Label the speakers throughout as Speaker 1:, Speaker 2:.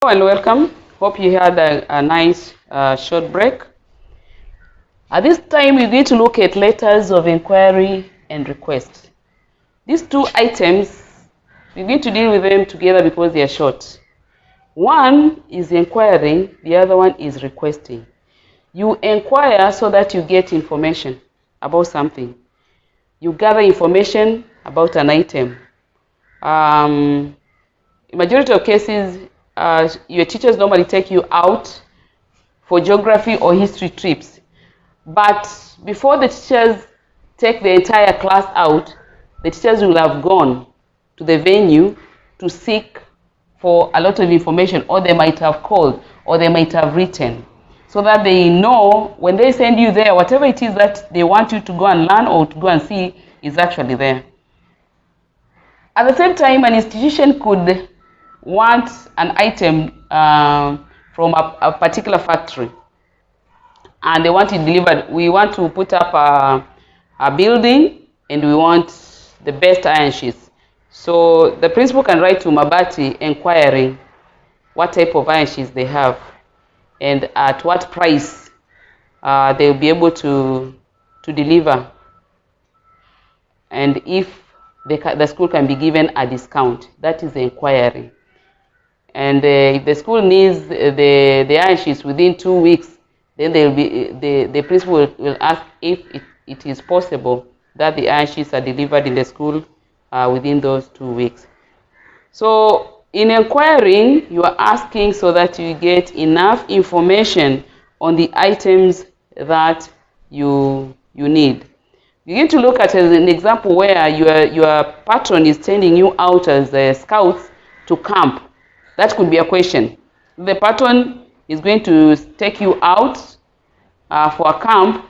Speaker 1: Hello and welcome. Hope you had a nice short break. At this time, we're going to look at letters of inquiry and request. These two items, we're going to deal with them together because they are short. One is inquiring, the other one is requesting. You inquire so that you get information about something. You gather information about an item. In majority of cases, your teachers normally take you out for geography or history trips. But before the teachers take the entire class out, the teachers will have gone to the venue to seek for a lot of information, or they might have called, or they might have written, so that they know when they send you there, whatever it is that they want you to go and learn or to go and see is actually there. At the same time, an institution could want an item from a particular factory and they want it delivered. We want to put up a building and we want the best iron sheets. So the principal can write to Mabati inquiring what type of iron sheets they have and at what price they'll be able to deliver, and if the school can be given a discount. That is the inquiry. And if the school needs the iron sheets within 2 weeks, then the principal will ask if it is possible that the iron sheets are delivered in the school within those 2 weeks. So in inquiring, you are asking so that you get enough information on the items that you need. You need to look at an example where your patron is sending you out as scouts to camp. That could be a question. The patron is going to take you out for a camp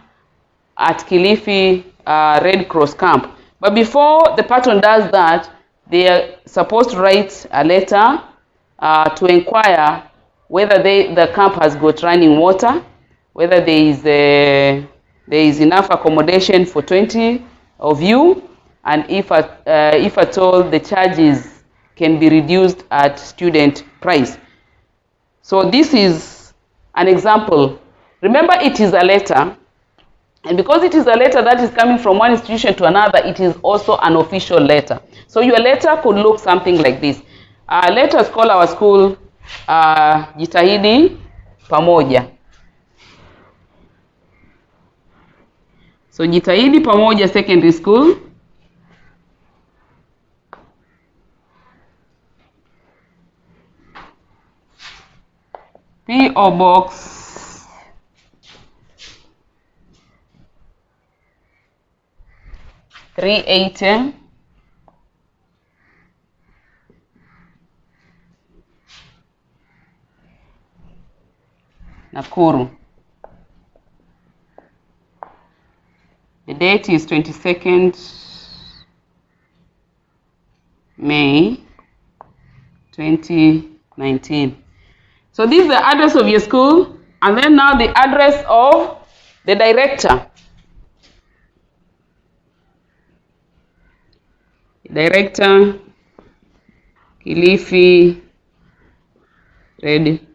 Speaker 1: at Kilifi Red Cross camp. But before the patron does that, they are supposed to write a letter to inquire whether the camp has got running water, whether there is enough accommodation for 20 of you, and if at all the charges can be reduced at student price. So this is an example. Remember, it is a letter, and because it is a letter that is coming from one institution to another, it is also an official letter. So your letter could look something like this. Let us call our school Jitahidi Pamoja. So Jitahidi Pamoja Secondary School. P.O. Box 380 Nakuru. The date is 22nd May 2019. So this is the address of your school, and then now the address of the director. Director, Kilifi Red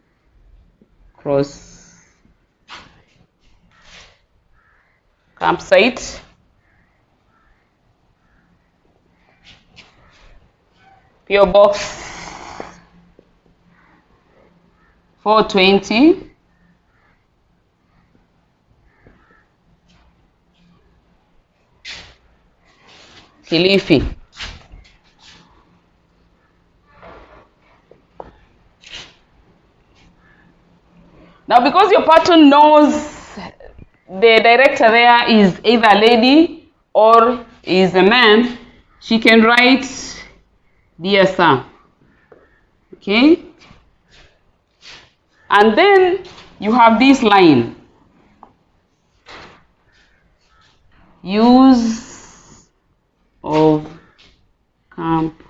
Speaker 1: Cross campsite. P.O. Box 420 Kilifi. Now, because your patron knows the director there is either a lady or is a man, she can write, "Dear sir." Okay? And then you have this line. Use of camp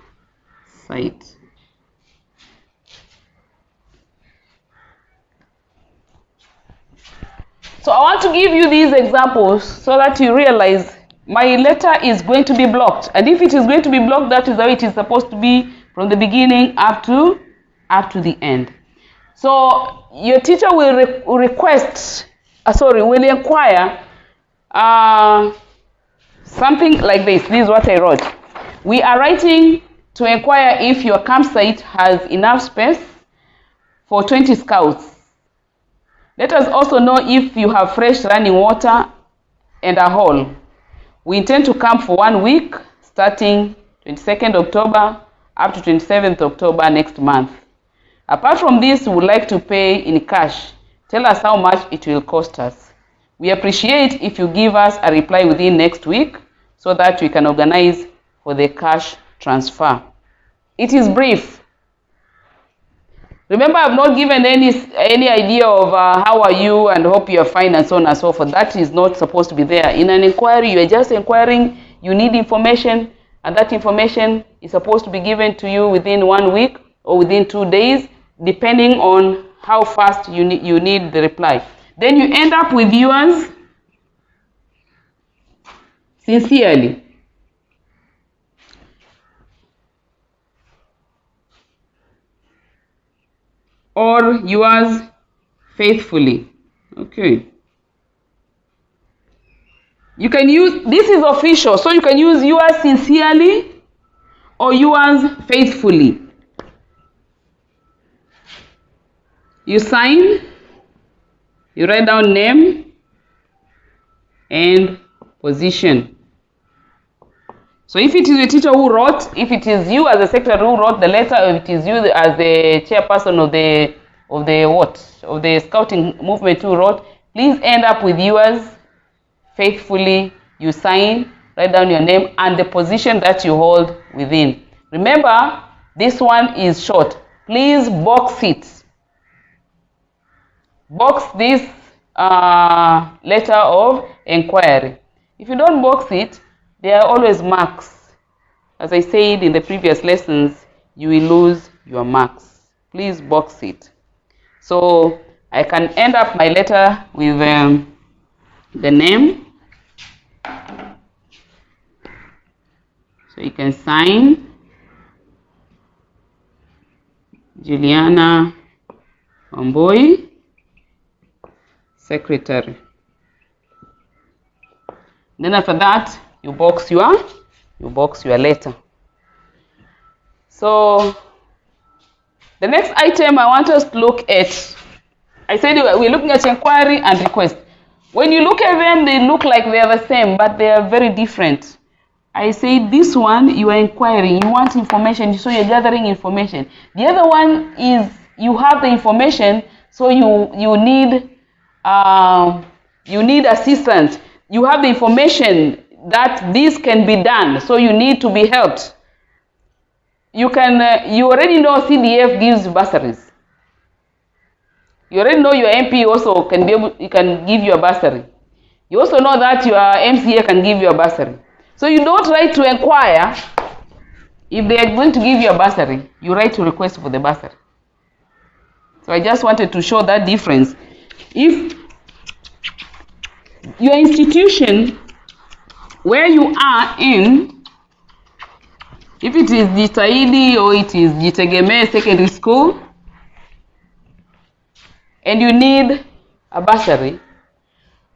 Speaker 1: site. So I want to give you these examples so that you realize my letter is going to be blocked. And if it is going to be blocked, that is how it is supposed to be from the beginning up to the end. So your teacher will will inquire something like this. This is what I wrote. We are writing to inquire if your campsite has enough space for 20 scouts. Let us also know if you have fresh running water and a hole. We intend to camp for 1 week, starting 22nd October up to 27th October next month. Apart from this, we would like to pay in cash. Tell us how much it will cost us. We appreciate if you give us a reply within next week so that we can organize for the cash transfer. It is brief. Remember, I've not given any idea of how are you and hope you are fine and so on and so forth. That is not supposed to be there. In an inquiry, you are just inquiring, you need information, and that information is supposed to be given to you within 1 week or within 2 days, depending on how fast you need the reply. Then you end up with yours sincerely. Or yours faithfully. Okay. You can use, this is official, so you can use yours sincerely or yours faithfully. You sign, you write down name and position. So if it is the teacher who wrote, if it is you as the secretary who wrote the letter, or if it is you as the chairperson of the scouting movement who wrote, please end up with yours faithfully. You sign, write down your name and the position that you hold within. Remember, this one is short. Please box it. Box this letter of inquiry. If you don't box it, there are always marks. As I said in the previous lessons, you will lose your marks. Please box it. So I can end up my letter with the name. So you can sign Juliana Omboi, Secretary. Then after that, you box your letter. So the next item I want us to look at, I said we're looking at inquiry and request. When you look at them, they look like they are the same, but they are very different. I say this one, you are inquiring, you want information, so you're gathering information. The other one is you have the information, so you need assistance. You have the information that this can be done, so you need to be helped. You already know CDF gives bursaries. You already know your MP also can give you a bursary. You also know that your MCA can give you a bursary. So you don't write to inquire if they are going to give you a bursary. You write to request for the bursary. So I just wanted to show that difference. If your institution where you are in, if it is Jitahidi or it is Jitegeme Secondary School, and you need a bursary,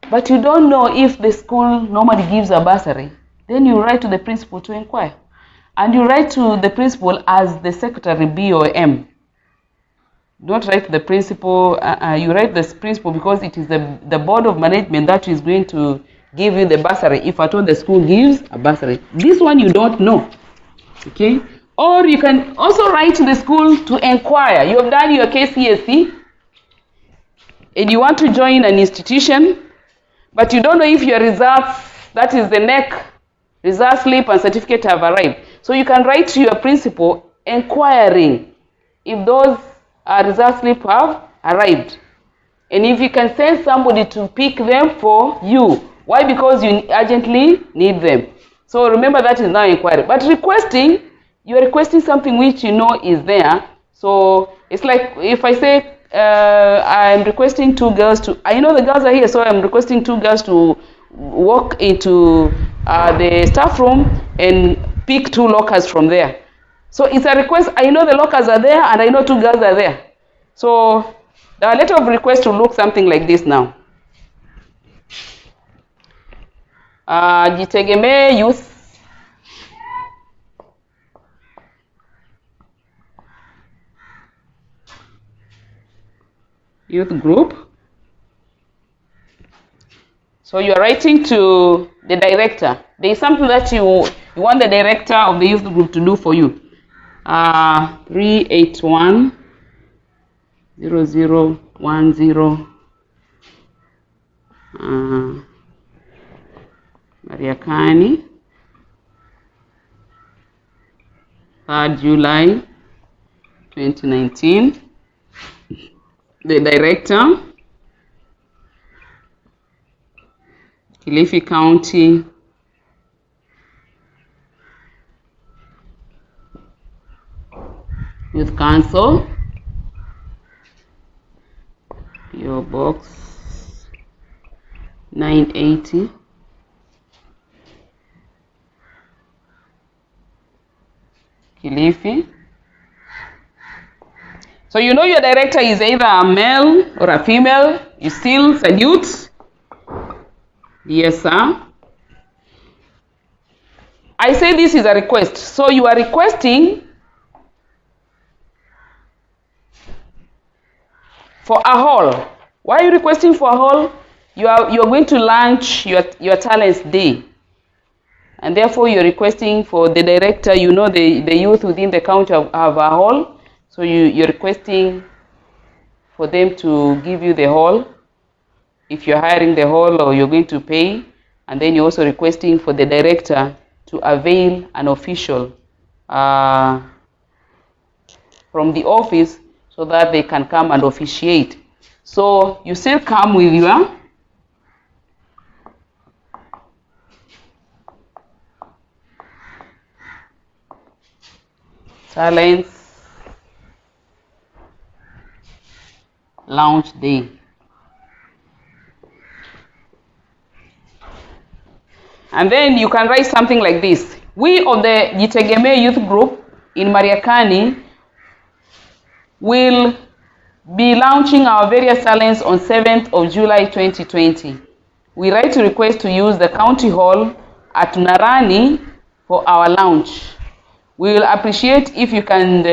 Speaker 1: but you don't know if the school normally gives a bursary, then you write to the principal to inquire. And you write to the principal as the secretary B or M. Don't write to the principal, you write the principal because it is the board of management that is going to give you the bursary if at all the school gives a bursary. This one you don't know. Okay? Or you can also write to the school to inquire. You have done your KCSE and you want to join an institution, but you don't know if your results, that is the NEC, result slip and certificate have arrived. So you can write to your principal inquiring if those result slips have arrived. And if you can send somebody to pick them for you. Why? Because you urgently need them. So remember that is now inquiry. But requesting, you are requesting something which you know is there. So it's like if I say I'm requesting 2 girls to, I know the girls are here, so I'm requesting 2 girls to walk into the staff room and pick 2 lockers from there. So it's a request. I know the lockers are there and I know 2 girls are there. So The letter of request will look something like this now. Jitegemee youth group. So you are writing to the director. There is something that you want the director of the youth group to do for you. 381 0010 Mariakani, 3rd July 2019. The director, Kilifi County Youth Council, PO Box 980, Kilifi. So you know your director is either a male or a female. You still salute. Yes, sir. I say this is a request. So you are requesting for a hall. Why are you requesting for a hall? You are going to launch your talents day. And therefore you're requesting for the director. You know the youth within the county have a hall. So you're requesting for them to give you the hall, if you're hiring the hall or you're going to pay. And then you're also requesting for the director to avail an official from the office so that they can come and officiate. So you still come with your talents launch day. And then you can write something like this. We of the Jitegemee Youth Group in Mariakani will be launching our various talents on 7th of July 2020. We write to request to use the county hall at Narani for our launch. We will appreciate if you can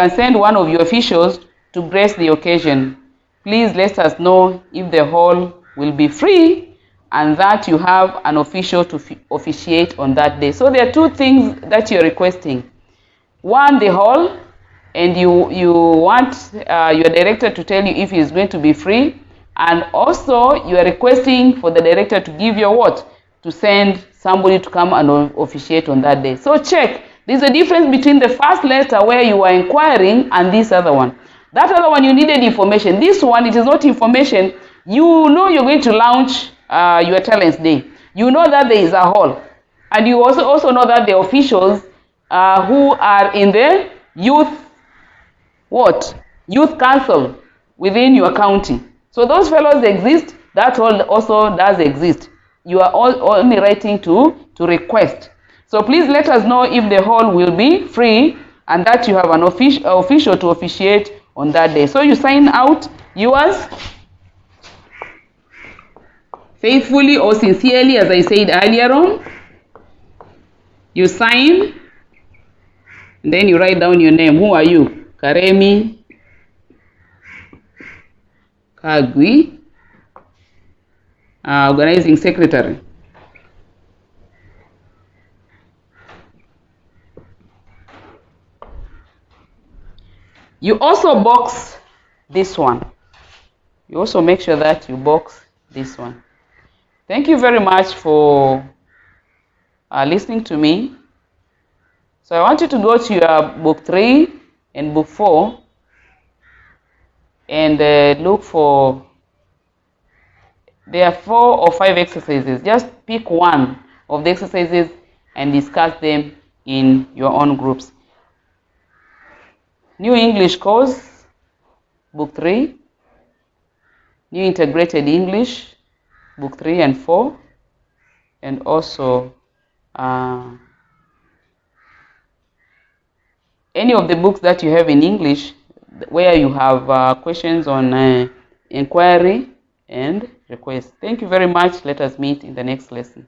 Speaker 1: send one of your officials to grace the occasion. Please let us know if the hall will be free and that you have an official to officiate on that day. So there are two things that you're requesting. One, the hall, and you want your director to tell you if he's going to be free. And also you are requesting for the director to give you what? To send somebody to come and officiate on that day. So check. There's a difference between the first letter where you are inquiring and this other one. That other one you needed information. This one, it is not information. You know you're going to launch your talents day. You know that there is a hall. And you also know that the officials who are in the youth council within your county. So those fellows exist. That hall also does exist. You are only writing to request. So please let us know if the hall will be free and that you have an official to officiate on that day. So you sign out yours faithfully or sincerely, as I said earlier on. You sign, and then you write down your name. Who are you? Karemi Kagwi, organizing secretary. You also box this one. You also make sure that you box this one. Thank you very much for listening to me. So I want you to go to your book 3 and book 4 and look for, there are 4 or 5 exercises. Just pick one of the exercises and discuss them in your own groups. New English course, book 3. New Integrated English, book 3 and 4. And also any of the books that you have in English, where you have questions on inquiry and request. Thank you very much. Let us meet in the next lesson.